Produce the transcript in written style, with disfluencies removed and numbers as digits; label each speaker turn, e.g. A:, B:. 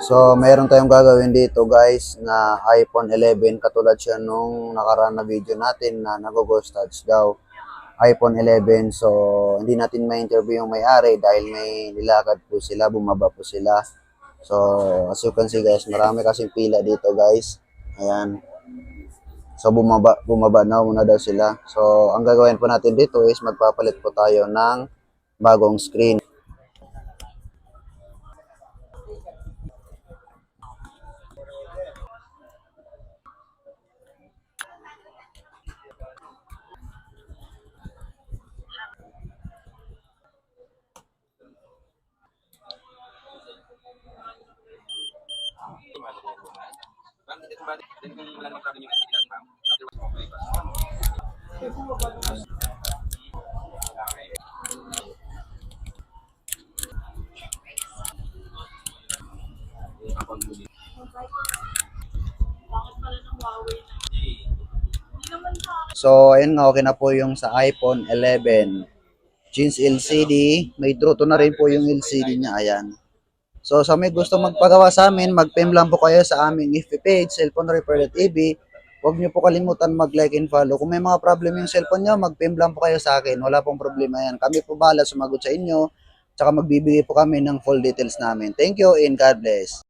A: So, meron tayong gagawin dito guys na iPhone 11 katulad siya nung nakaraan na video natin na nag-ghost touch daw. iPhone 11. So, hindi natin ma-interview yung may-ari dahil may nilakad po sila, bumaba po sila. So, as you can see guys, marami kasing pila dito guys. Ayan. So, bumaba na muna daw sila. So, ang gagawin po natin dito is magpapalit po tayo ng bagong screen. So, ayun nga, okay na po yung sa iPhone 11. Jeans LCD, may Truto na rin po yung LCD niya, ayan. So, sa may gusto magpagawa sa amin, mag-PM lang po kayo sa aming FB page, cellphonerepair.tv. Huwag niyo po kalimutan mag-like and follow. Kung may mga problem yung cellphone niyo, mag-PM lang po kayo sa akin. Wala pong problema yan. Kami po bahala sumagot sa inyo. Tsaka magbibigay po kami ng full details namin. Thank you and God bless.